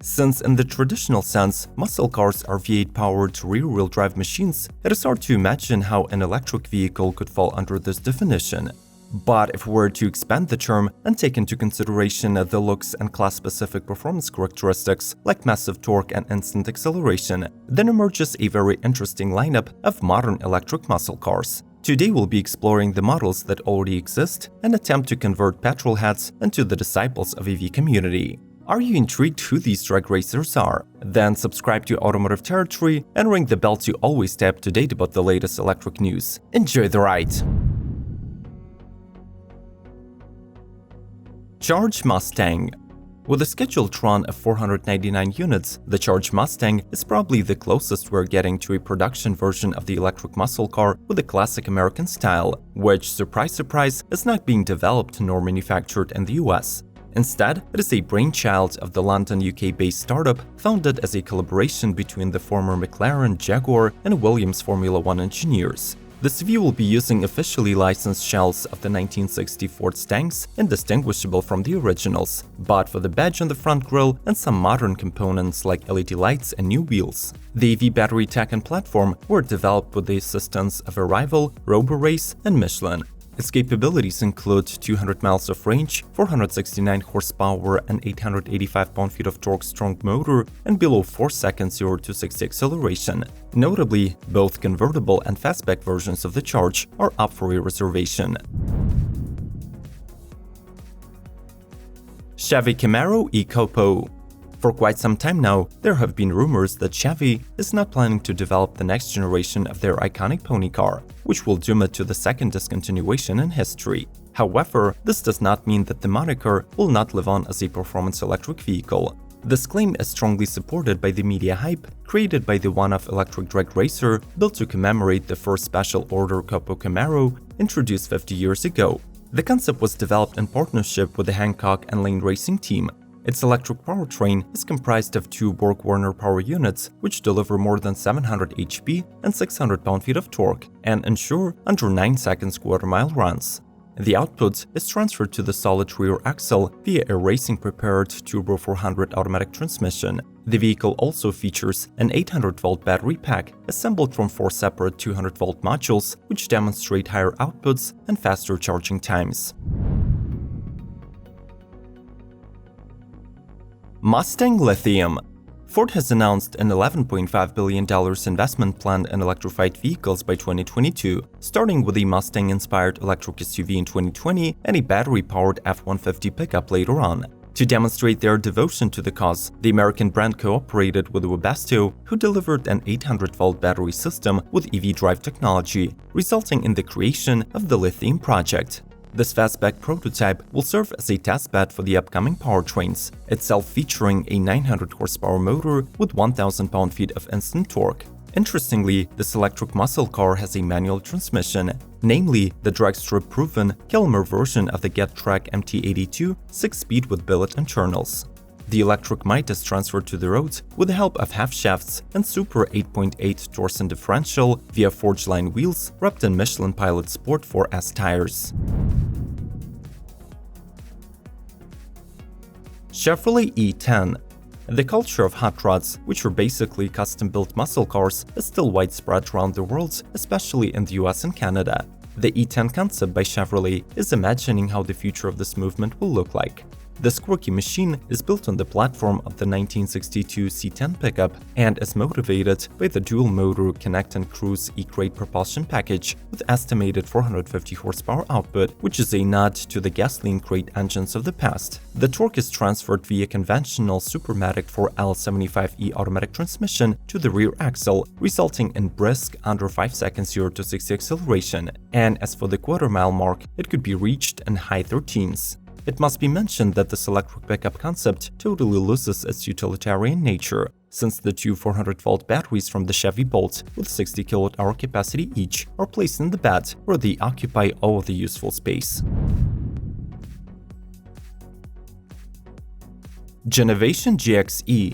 Since in the traditional sense, muscle cars are V8-powered rear-wheel drive machines, it is hard to imagine how an electric vehicle could fall under this definition. But if we were to expand the term and take into consideration the looks and class-specific performance characteristics like massive torque and instant acceleration, then emerges a very interesting lineup of modern electric muscle cars. Today we'll be exploring the models that already exist and attempt to convert petrol heads into the disciples of EV community. Are you intrigued who these drag racers are? Then subscribe to Automotive Territory and ring the bell to always stay up to date about the latest electric news. Enjoy the ride! Charged Mustang. With a scheduled run of 499 units, the Charged Mustang is probably the closest we're getting to a production version of the electric muscle car with a classic American style, which, surprise surprise, is not being developed nor manufactured in the US. Instead, it is a brainchild of the London, UK-based startup founded as a collaboration between the former McLaren, Jaguar, and Williams Formula One engineers. The CV will be using officially licensed shells of the 1960 Ford Mustangs, indistinguishable from the originals, but for the badge on the front grille and some modern components like LED lights and new wheels. The EV battery tech and platform were developed with the assistance of Arrival, RoboRace, and Michelin. Its capabilities include 200 miles of range, 469 horsepower and 885 pound-feet of torque strong motor, and below 4 seconds 0 to 60 acceleration. Notably, both convertible and fastback versions of the Charge are up for a reservation. Chevy Camaro EcoPoe. For quite some time now, there have been rumors that Chevy is not planning to develop the next generation of their iconic pony car, which will doom it to the second discontinuation in history. However, this does not mean that the moniker will not live on as a performance electric vehicle. This claim is strongly supported by the media hype created by the one-off electric drag racer built to commemorate the first special order Coupe Camaro introduced 50 years ago. The concept was developed in partnership with the Hancock and Lane Racing team. Its electric powertrain is comprised of two BorgWarner power units, which deliver more than 700 HP and 600 pound-feet of torque, and ensure under 9 seconds quarter-mile runs. The output is transferred to the solid rear axle via a racing-prepared Turbo 400 automatic transmission. The vehicle also features an 800-volt battery pack assembled from 4 separate 200-volt modules, which demonstrate higher outputs and faster charging times. Mustang Lithium. Ford has announced an $11.5 billion investment plan in electrified vehicles by 2022, starting with a Mustang-inspired electric SUV in 2020 and a battery-powered F-150 pickup later on. To demonstrate their devotion to the cause, the American brand cooperated with Webasto, who delivered an 800-volt battery system with EV drive technology, resulting in the creation of the Lithium project. This fastback prototype will serve as a testbed for the upcoming powertrains, itself featuring a 900 horsepower motor with 1000 pound-feet of instant torque. Interestingly, this electric muscle car has a manual transmission, namely the dragstrip-proven Kilmer version of the GetTrack MT82 6-speed with billet internals. The electric might is transferred to the road with the help of half shafts and Super 8.8 torsion differential via forged-line wheels wrapped in Michelin Pilot Sport 4S tires. Chevrolet E10. The culture of hot rods, which are basically custom-built muscle cars, is still widespread around the world, especially in the US and Canada. The E10 concept by Chevrolet is imagining how the future of this movement will look like. This quirky machine is built on the platform of the 1962 C10 pickup and is motivated by the dual-motor Connect and Cruise E-Crate propulsion package with estimated 450 horsepower output, which is a nod to the gasoline crate engines of the past. The torque is transferred via conventional Supermatic 4L75E automatic transmission to the rear axle, resulting in brisk under 5 seconds 0 to 60 acceleration, and as for the quarter-mile mark, it could be reached in high 13s. It must be mentioned that this electric pickup concept totally loses its utilitarian nature, since the two 400-volt batteries from the Chevy Bolt with 60 kWh capacity each are placed in the bed, where they occupy all of the useful space. Genovation GXE.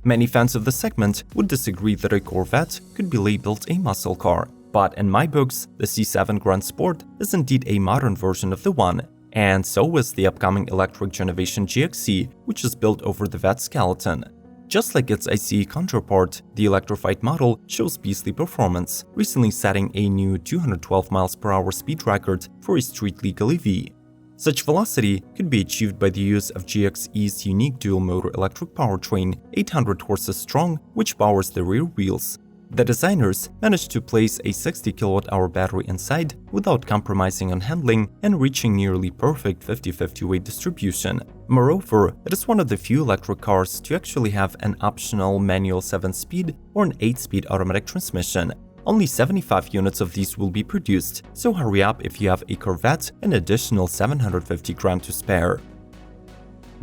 Many fans of the segment would disagree that a Corvette could be labeled a muscle car, but in my books, the C7 Grand Sport is indeed a modern version of the one. And so is the upcoming electric Genovation GXE, which is built over the Vette skeleton. Just like its ICE counterpart, the electrified model shows beastly performance, recently setting a new 212 mph speed record for a street-legal EV. Such velocity could be achieved by the use of GXE's unique dual-motor electric powertrain, 800 horses strong, which powers the rear wheels. The designers managed to place a 60 kWh battery inside without compromising on handling and reaching nearly perfect 50-50 weight distribution. Moreover, it is one of the few electric cars to actually have an optional manual 7-speed or an 8-speed automatic transmission. Only 75 units of these will be produced, so hurry up if you have a Corvette and additional 750 grand to spare.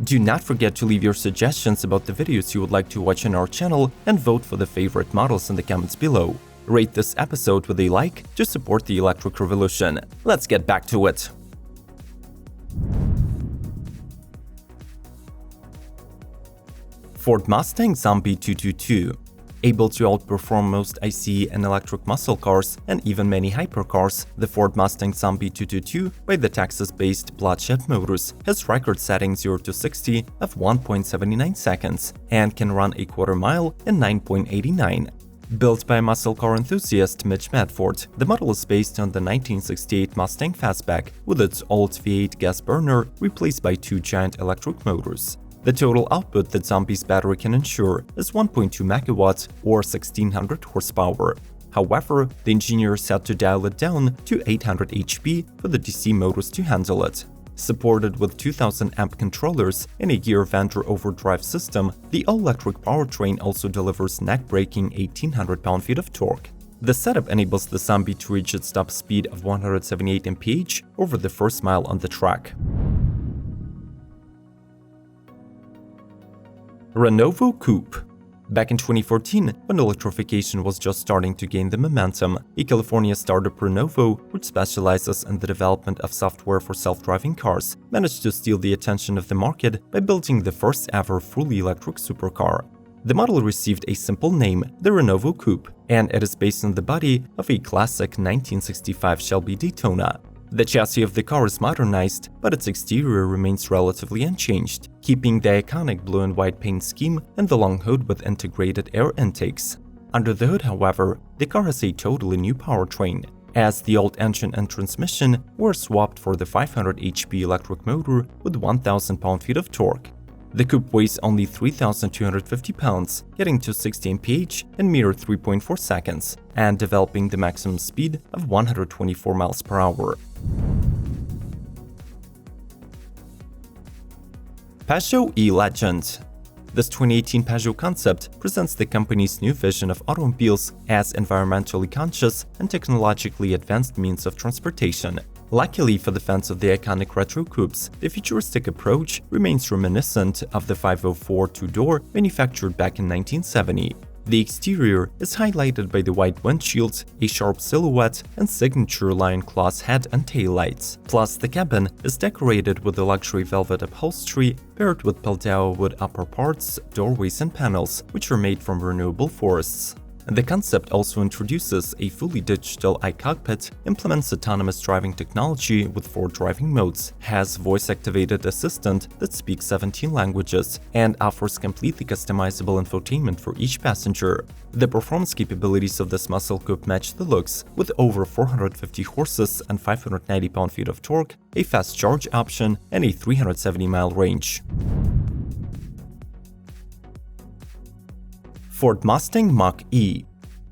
Do not forget to leave your suggestions about the videos you would like to watch on our channel and vote for the favorite models in the comments below. Rate this episode with a like to support the electric revolution. Let's get back to it. Ford Mustang Zombie 222. Able to outperform most ICE and electric muscle cars and even many hypercars, the Ford Mustang Zombie 222 by the Texas-based Bloodshed Motors has record-setting 0 to 60 of 1.79 seconds and can run a quarter mile in 9.89. Built by muscle car enthusiast Mitch Medford, the model is based on the 1968 Mustang Fastback with its old V8 gas burner replaced by two giant electric motors. The total output that Zombie's battery can ensure is 1.2 megawatts or 1600 horsepower. However, the engineers had to dial it down to 800 HP for the DC motors to handle it. Supported with 2000 amp controllers and a gear Venter overdrive system, the all-electric powertrain also delivers neck-breaking 1800 pound-feet of torque. The setup enables the Zombie to reach its top speed of 178 mph over the first mile on the track. Renault Coupe. Back in 2014, when electrification was just starting to gain the momentum, a California startup Renault, which specializes in the development of software for self-driving cars, managed to steal the attention of the market by building the first ever fully electric supercar. The model received a simple name, the Renault Coupe, and it is based on the body of a classic 1965 Shelby Daytona. The chassis of the car is modernized, but its exterior remains relatively unchanged, keeping the iconic blue and white paint scheme and the long hood with integrated air intakes. Under the hood, however, the car has a totally new powertrain, as the old engine and transmission were swapped for the 500 HP electric motor with 1000 pound-feet of torque. The Coupe weighs only 3,250 pounds, getting to 60 mph in mere 3.4 seconds, and developing the maximum speed of 124 miles per hour. Pazzo A Legend. This 2018 Peugeot concept presents the company's new vision of automobiles as environmentally conscious and technologically advanced means of transportation. Luckily for the fans of the iconic retro coupes, the futuristic approach remains reminiscent of the 504 two-door manufactured back in 1970. The exterior is highlighted by the white windshield, a sharp silhouette, and signature lion claws head and tail lights. Plus, the cabin is decorated with a luxury velvet upholstery paired with Paldao wood upper parts, doorways, and panels, which are made from renewable forests. The concept also introduces a fully digital iCockpit, implements autonomous driving technology with 4 driving modes, has voice-activated assistant that speaks 17 languages, and offers completely customizable infotainment for each passenger. The performance capabilities of this muscle coupe match the looks, with over 450 horses and 590 pound-feet of torque, a fast charge option, and a 370-mile range. Ford Mustang Mach-E.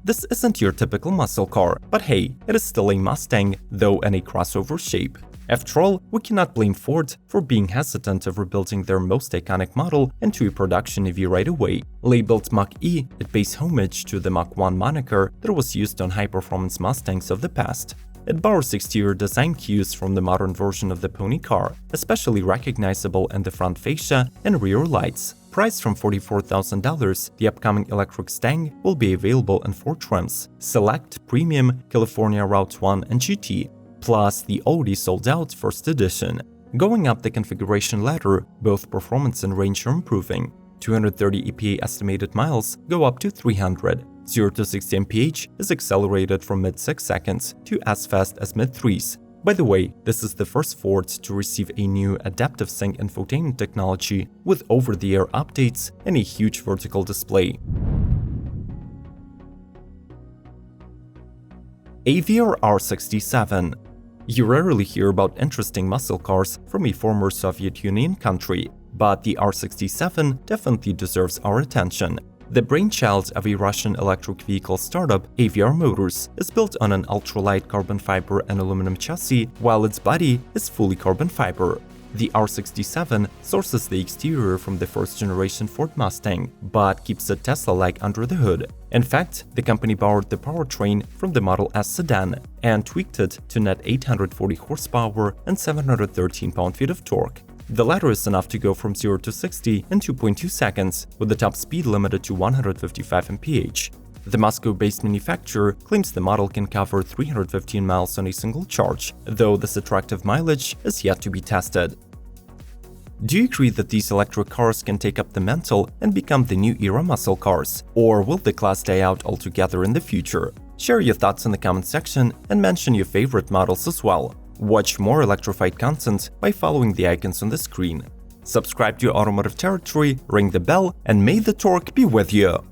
This isn't your typical muscle car, but hey, it is still a Mustang, though in a crossover shape. After all, we cannot blame Ford for being hesitant of rebuilding their most iconic model into a production EV right away. Labeled Mach-E, it pays homage to the Mach 1 moniker that was used on high-performance Mustangs of the past. It borrows exterior design cues from the modern version of the pony car, especially recognizable in the front fascia and rear lights. Priced from $44,000, the upcoming electric Stang will be available in 4 trims: Select, Premium, California Route 1, and GT, plus the already sold-out First Edition. Going up the configuration ladder, both performance and range are improving. 230 EPA estimated miles go up to 300. 0 to 60 mph is accelerated from mid-6 seconds to as fast as mid-3s. By the way, this is the first Ford to receive a new adaptive sync infotainment technology with over-the-air updates and a huge vertical display. Aviar R67. You rarely hear about interesting muscle cars from a former Soviet Union country, but the R67 definitely deserves our attention. The brainchild of a Russian electric vehicle startup, Aviar Motors, is built on an ultralight carbon fiber and aluminum chassis, while its body is fully carbon fiber. The R67 sources the exterior from the first-generation Ford Mustang, but keeps it Tesla-like under the hood. In fact, the company borrowed the powertrain from the Model S sedan and tweaked it to net 840 horsepower and 713 pound-feet of torque. The latter is enough to go from 0 to 60 in 2.2 seconds, with the top speed limited to 155 mph. The Moscow-based manufacturer claims the model can cover 315 miles on a single charge, though this attractive mileage is yet to be tested. Do you agree that these electric cars can take up the mantle and become the new era muscle cars, or will the class die out altogether in the future? Share your thoughts in the comment section and mention your favorite models as well. Watch more electrified content by following the icons on the screen. Subscribe to Automotive Territory, ring the bell, and may the torque be with you!